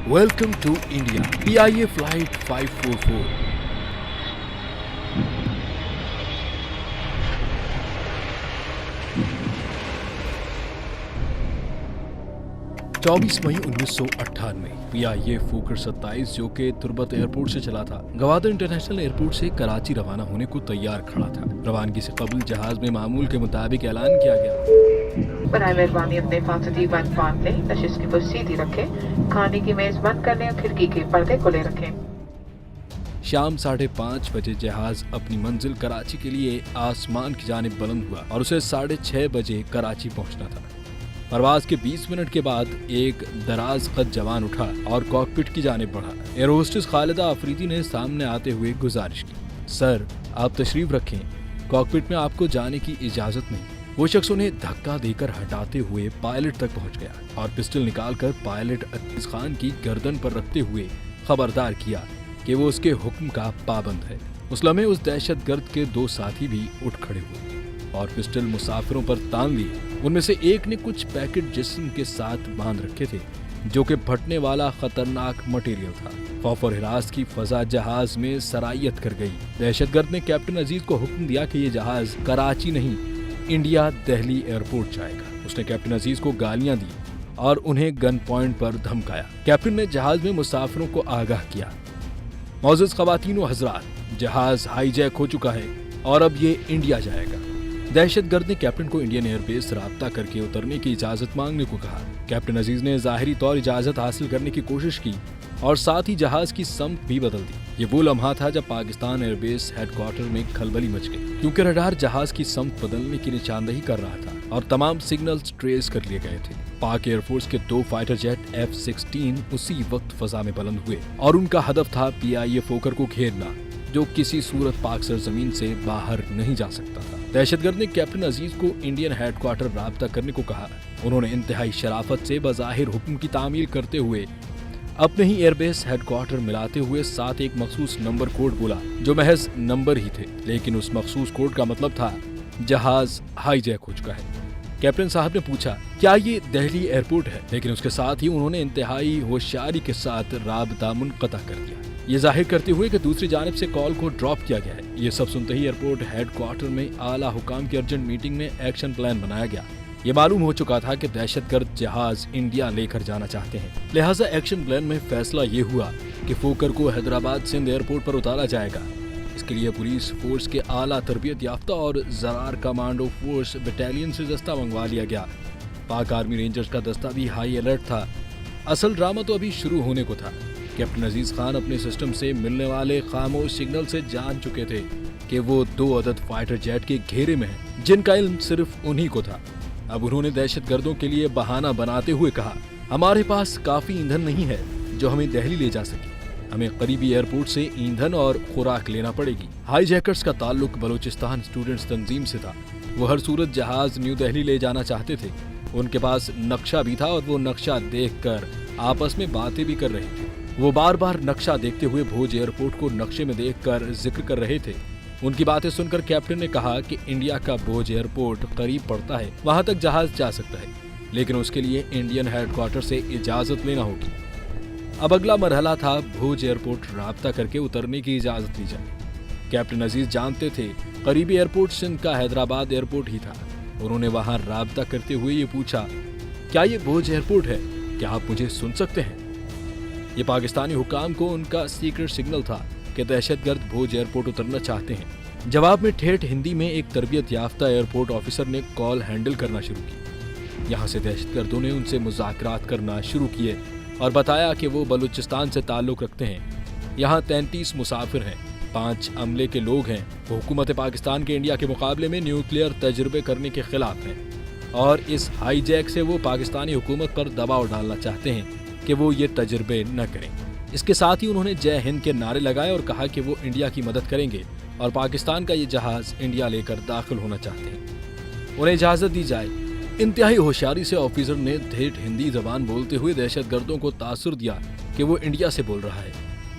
Welcome to India. PIA Flight 544. चौबीस मई 1998 PIA फोकर 27 जो कि तुर्बत एयरपोर्ट से चला था, गवादर इंटरनेशनल एयरपोर्ट से कराची रवाना होने को तैयार खड़ा था। रवानगी से कबल जहाज में मामूल के मुताबिक ऐलान किया गया। बराए मेहरबानी अपने हिफाजती बंद बांध लें, नशिश की कुर्सी सीधी रखें, खाने की मेज बंद कर लें और खिड़की के पर्दे खुले रखें। शाम 5:30 बजे जहाज अपनी मंजिल कराची के लिए आसमान की जानिब बुलंद हुआ और उसे 6:30 बजे कराची पहुंचना था। परवाज के 20 मिनट के बाद एक दराज कद जवान उठा और कॉकपिट की जानिब बढ़ा। एयर होस्टेस खालिदा अफरीदी ने सामने आते हुए गुजारिश की, सर आप तशरीफ रखें, कॉकपिट में आपको जाने की इजाजत नहीं। वो शख्स उन्हें धक्का देकर हटाते हुए पायलट तक पहुंच गया और पिस्टल निकालकर पायलट अजीज खान की गर्दन पर रखते हुए खबरदार किया कि वो उसके हुक्म का पाबंद है। उस लम्हे उस दहशतगर्द के 2 साथी भी उठ खड़े हुए और पिस्टल मुसाफिरों पर तान लिए। उनमें से एक ने कुछ पैकेट जिस्म के साथ बांध रखे थे जो कि फटने वाला खतरनाक मटेरियल था। खौफ और हिरास की फजा जहाज में सरायत कर गई। दहशतगर्द ने कैप्टन अजीज को हुक्म दिया कि ये जहाज कराची नहीं, इंडिया दिल्ली एयरपोर्ट जाएगा। उसने कैप्टन अजीज को गालियां दी और उन्हें गन पॉइंट पर धमकाया। कैप्टन ने जहाज में मुसाफिरों को आगाह किया, मौजूद खवातीन व हजरात, जहाज हाईजैक हो चुका है और अब ये इंडिया जाएगा। दहशतगर्द ने कैप्टन को इंडियन एयरबेस राब्ता करके उतरने की इजाजत मांगने को कहा। कैप्टन अजीज ने जाहिरी तौर इजाजत हासिल करने की कोशिश की और साथ ही जहाज की समत भी बदल दी। ये वो लम्हा था जब पाकिस्तान एयरबेस हेडक्वार्टर में खलबली मच गई, क्योंकि रडार जहाज की समत बदलने की निशानदही कर रहा था और तमाम सिग्नल्स ट्रेस कर लिए गए थे। पाक एयरफोर्स के 2 फाइटर जेट F-16 उसी वक्त फजा में बुलंद हुए और उनका हदफ था PIA फोकर को घेरना, जो किसी सूरत पाक सरजमीन से बाहर नहीं जा सकता था। दहशतगर्द ने कैप्टन अजीज को इंडियन हेडक्वार्टर राब्ता करने को कहा। उन्होंने इंतहाई शराफत से बज़ाहिर हुक्म की तामील करते हुए अपने ही एयरबेस हेडक्वार्टर मिलाते हुए साथ एक मखसूस नंबर कोड बोला जो महज नंबर ही थे, लेकिन उस मखसूस कोड का मतलब था जहाज हाईजैक हो चुका है। कैप्टन साहब ने पूछा, क्या ये दिल्ली एयरपोर्ट है? लेकिन उसके साथ ही उन्होंने इंतहाई होशियारी के साथ राबता मुनक़ता कर दिया, ये जाहिर करते हुए कि दूसरी जानिब से कॉल को ड्रॉप किया गया है। ये सब सुनते ही एयरपोर्ट हेडक्वार्टर में आला हुकाम की अर्जेंट मीटिंग में एक्शन प्लान बनाया गया। ये मालूम हो चुका था कि दहशतगर्द जहाज इंडिया लेकर जाना चाहते हैं, लिहाजा एक्शन प्लान में फैसला ये हुआ कि फोकर को हैदराबाद सिंध एयरपोर्ट पर उतारा जाएगा। इसके लिए पुलिस फोर्स के आला तरबियत याफ्ता और ज़रार कमांडो फोर्स बटालियन से दस्ता मंगवा लिया गया। पाक आर्मी रेंजर्स का दस्ता भी हाई अलर्ट था। असल ड्रामा तो अभी शुरू होने को था। कैप्टन अजीज खान अपने सिस्टम से मिलने वाले खामोश सिग्नल से जान चुके थे कि वो 2 अदद फाइटर जेट के घेरे में हैं, जिनका इल्म सिर्फ उन्हीं को था। अब उन्होंने दहशतगर्दों के लिए बहाना बनाते हुए कहा, हमारे पास काफी ईंधन नहीं है जो हमें दिल्ली ले जा सके, हमें करीबी एयरपोर्ट से ईंधन और खुराक लेना पड़ेगी। हाईजैकर्स का ताल्लुक बलूचिस्तान स्टूडेंट्स तंजीम से था। वो हर सूरत जहाज न्यू दिल्ली ले जाना चाहते थे। उनके पास नक्शा भी था और वो नक्शा देखकर आपस में बातें भी कर रहे थे। वो बार बार नक्शा देखते हुए भोज एयरपोर्ट को नक्शे में देखकर जिक्र कर रहे थे। उनकी बातें सुनकर कैप्टन ने कहा कि इंडिया का भोज एयरपोर्ट करीब पड़ता है, वहां तक जहाज जा सकता है, लेकिन उसके लिए इंडियन हेडक्वार्टर से इजाजत लेना होगी। अब अगला मरहला था भोज एयरपोर्ट राब्ता करके उतरने की इजाजत ली जाए। कैप्टन अजीज जानते थे करीबी एयरपोर्ट सिंध का हैदराबाद एयरपोर्ट ही था। उन्होंने वहां राब्ता करते हुए ये पूछा, क्या ये भोज एयरपोर्ट है? क्या आप मुझे सुन सकते हैं? ये पाकिस्तानी हुकाम को उनका सीक्रेट सिग्नल था कि दहशतगर्द भोज एयरपोर्ट उतरना चाहते हैं। जवाब में ठेठ हिंदी में एक तरबियत याफ्ता एयरपोर्ट ऑफिसर ने कॉल हैंडल करना शुरू की। यहाँ से दहशतगर्दों ने उनसे मुज़ाकरात करना शुरू किए और बताया कि वो बलूचिस्तान से ताल्लुक़ रखते हैं। यहाँ 33 मुसाफिर हैं, 5 अमले के लोग हैं। वो हुकूमत पाकिस्तान के इंडिया के मुकाबले में न्यूक्लियर तजुर्बे करने के खिलाफ हैं और इस हाईजैक से वो पाकिस्तानी हुकूमत पर दबाव डालना चाहते हैं कि वो ये तजुर्बे न करें। इसके साथ ही उन्होंने जय हिंद के नारे लगाए और कहा कि वो इंडिया की मदद करेंगे और पाकिस्तान का ये जहाज इंडिया लेकर दाखिल होना चाहते हैं, उन्हें इजाजत दी जाए। इंतहाई होशियारी से ऑफिसर ने ठेठ हिंदी जबान बोलते हुए दहशतगर्दों को तासुर दिया कि वो इंडिया से बोल रहा है।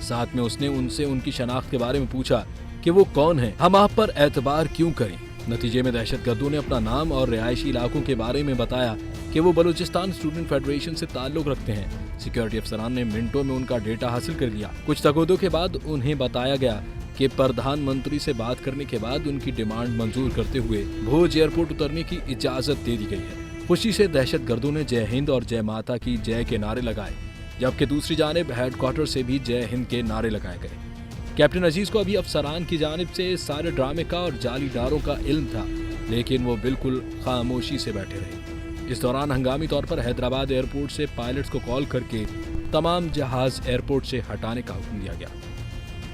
साथ में उसने उनसे उनकी शनाख्त के बारे में पूछा कि वो कौन है, हम आप पर एतबार क्यों करें। नतीजे में दहशत गर्दों ने अपना नाम और रिहायशी इलाकों के बारे में बताया कि वो बलूचिस्तान स्टूडेंट फेडरेशन से ताल्लुक रखते हैं। सिक्योरिटी अफसरान ने मिनटों में उनका डेटा हासिल कर लिया। कुछ तकोदों के बाद उन्हें बताया गया कि प्रधानमंत्री से बात करने के बाद उनकी डिमांड मंजूर करते हुए भोज एयरपोर्ट उतरने की इजाजत दे दी गई है। खुशी से दहशत गर्दों ने जय हिंद और जय माता की जय के नारे लगाए, जबकि दूसरी जानिब हेडक्वार्टर से भी जय हिंद के नारे लगाए गए। कैप्टन अजीज को अभी अफसरान की जानिब से सारे ड्रामे का और जाली डारों का इल्म था, लेकिन वो बिल्कुल खामोशी से बैठे रहे। इस दौरान हंगामी तौर पर हैदराबाद एयरपोर्ट से पायलट्स को कॉल करके तमाम जहाज एयरपोर्ट से हटाने का हुक्म दिया गया।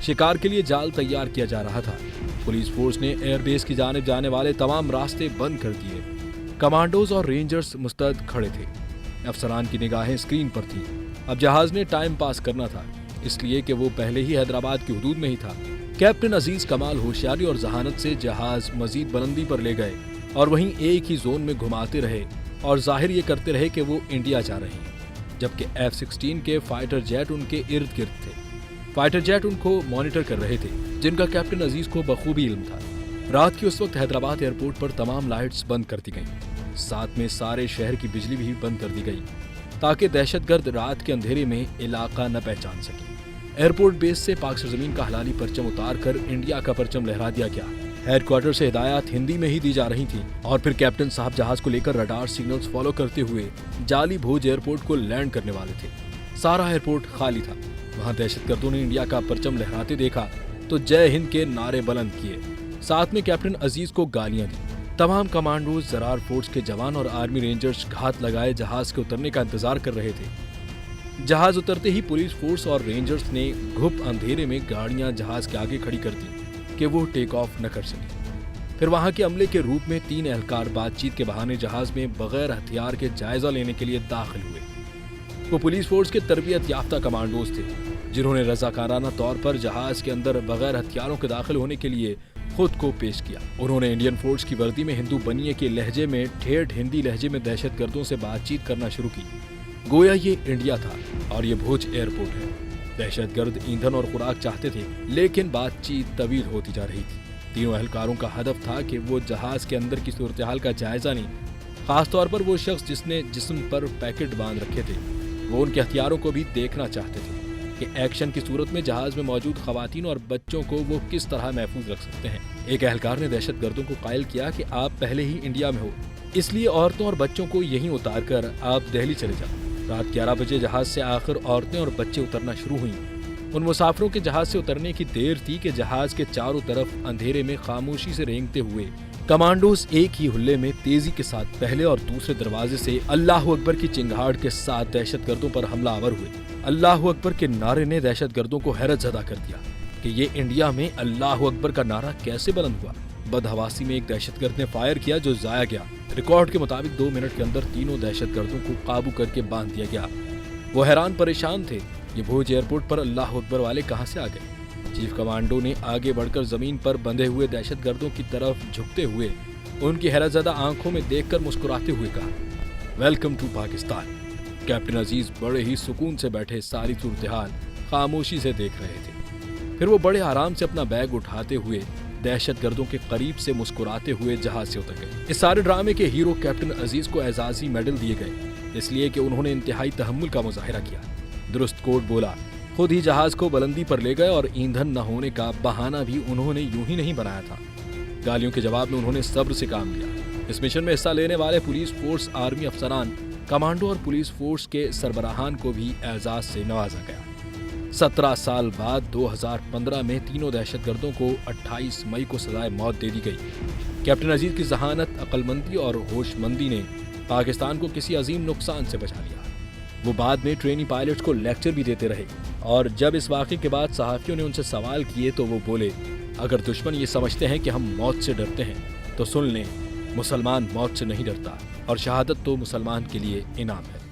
शिकार के लिए जाल तैयार किया जा रहा था। पुलिस फोर्स ने एयरबेस की जानिब जाने वाले तमाम रास्ते बंद कर दिए। कमांडोज और रेंजर्स मुस्तैद खड़े थे। अफसरान की निगाहें स्क्रीन पर थीं। अब जहाज ने टाइम पास करना था, इसलिए कि वो पहले ही हैदराबाद की हुदूद में ही था। कैप्टन अजीज कमाल होशियारी और जहानत से जहाज मजीद बुलंदी पर ले गए और वहीं एक ही जोन में घुमाते रहे और जाहिर ये करते रहे कि वो इंडिया जा रहे हैं, जबकि F-16 के फाइटर जेट उनके इर्द गिर्द थे। फाइटर जेट उनको मॉनिटर कर रहे थे, जिनका कैप्टन अजीज को बखूबी इल्म था। रात की उस वक्त हैदराबाद एयरपोर्ट पर तमाम लाइट्स बंद कर दी गईं। साथ में सारे शहर की बिजली भी बंद कर दी गई ताकि दहशतगर्द रात के अंधेरे में इलाका न पहचान सके। एयरपोर्ट बेस से पाक सरजमीन का हलाली परचम उतार कर इंडिया का परचम लहरा दिया गया। हेडक्वार्टर से हिदायत हिंदी में ही दी जा रही थी और फिर कैप्टन साहब जहाज को लेकर रडार सिग्नल्स फॉलो करते हुए जाली भोज एयरपोर्ट को लैंड करने वाले थे। सारा एयरपोर्ट खाली था। वहां दहशतगर्दों ने इंडिया का परचम लहराते देखा तो जय हिंद के नारे बुलंद किए, साथ में कैप्टन अजीज को गालियां दी। तमाम कमांडोज, जरार फोर्स के जवान और आर्मी रेंजर्स घात लगाए जहाज के उतरने का इंतजार कर रहे थे। जहाज उतरते ही पुलिस फोर्स और रेंजर्स ने घुप अंधेरे में गाड़ियां जहाज के आगे खड़ी कर दी कि वो टेक ऑफ न कर सके। फिर वहां के अमले के रूप में 3 एहलकार बातचीत के बहाने जहाज में बगैर हथियार के जायजा लेने के लिए दाखिल हुए। वो पुलिस फोर्स के तरबियत याफ्ता कमांडोज थे, जिन्होंने रजाकाराना तौर पर जहाज के अंदर बगैर हथियारों के दाखिल होने के लिए खुद को पेश किया। उन्होंने इंडियन फोर्स की वर्दी में हिंदू बनिए के लहजे में ठेठ हिंदी लहजे में दहशतगर्दों से बातचीत करना शुरू की, गोया ये इंडिया था और ये भोज एयरपोर्ट है। दहशतगर्द ईंधन और खुराक चाहते थे, लेकिन बातचीत तवील होती जा रही थी। तीनों एहलकारों का हदफ था कि वो जहाज के अंदर की सूरत-ए-हाल का जायजा नहीं, खास तौर पर वो शख्स जिसने जिस्म पर पैकेट बांध रखे थे, वो उनके हथियारों को भी देखना चाहते थे कि एक्शन की सूरत में जहाज में मौजूद खवातीन और बच्चों को वो किस तरह महफूज रख सकते हैं। एक एहलकार ने दहशतगर्दों को कायल किया कि आप पहले ही इंडिया में हो, इसलिए औरतों और बच्चों को यहीं उतार कर आप दिल्ली चले जाओ। रात 11 बजे जहाज से आखिर औरतें और बच्चे उतरना शुरू हुई। उन मुसाफिरों के जहाज से उतरने की देर थी कि जहाज के चारों तरफ अंधेरे में खामोशी से रेंगते हुए कमांडोज एक ही हुल्ले में तेजी के साथ पहले और दूसरे दरवाजे से अल्लाह अकबर की चिंगाड़ के साथ दहशतगर्दों पर हमलावर हुए। अल्लाह अकबर के नारे ने दहशतगर्दों को हैरत ज़दा कर दिया कि ये इंडिया में अल्लाह अकबर का नारा कैसे बुलंद हुआ। बदहवासी में एक दहशतगर्द ने फायर किया जो जाया गया। रिकॉर्ड के मुताबिक 2 मिनट के अंदर तीनों दहशतगर्दों को काबू करके बांध दिया गया। वो हैरान परेशान थे, ये भोज एयरपोर्ट पर अल्लाह अकबर वाले कहाँ से आ गए। चीफ कमांडो ने आगे बढ़कर जमीन पर बंधे हुए दहशतगर्दों की तरफ झुकते हुए उनकी हैरतज़दा आंखों में देखकर मुस्कुराते हुए कहा, वेलकम टू पाकिस्तान। कैप्टन अजीज बड़े ही सुकून से बैठे सारी सूरत-ए-हाल खामोशी से देख रहे थे। फिर वो बड़े आराम से अपना बैग उठाते हुए दहशतगर्दों के करीब से मुस्कुराते हुए जहाज से उतर गए। इस सारे ड्रामे के हीरो कैप्टन अजीज को एजाजी मेडल दिए गए, इसलिए कि उन्होंने इंतहाई तहम्मुल का मुजाहिरा किया। दुरुस्त कोड बोला, खुद ही जहाज को बुलंदी पर ले गए और ईंधन न होने का बहाना भी उन्होंने यूं ही नहीं बनाया था। गालियों के जवाब में उन्होंने सब्र से काम लिया। इस मिशन में हिस्सा लेने वाले पुलिस फोर्स, आर्मी अफसरान, कमांडो और पुलिस फोर्स के सरबराहान को भी एजाज से नवाजा गया। 17 साल बाद 2015 में तीनों दहशतगर्दों को 28 मई को सजाए मौत दे दी गई। कैप्टन अजीज की जहानत, अक्लमंदी और होशमंदी ने पाकिस्तान को किसी अजीम नुकसान से बचा लिया। वो बाद में ट्रेनी पायलट्स को लेक्चर भी देते रहे और जब इस वाक़े के बाद सहाफ़ियों ने उनसे सवाल किए तो वो बोले, अगर दुश्मन ये समझते हैं कि हम मौत से डरते हैं तो सुन लें, मुसलमान मौत से नहीं डरता और शहादत तो मुसलमान के लिए इनाम है।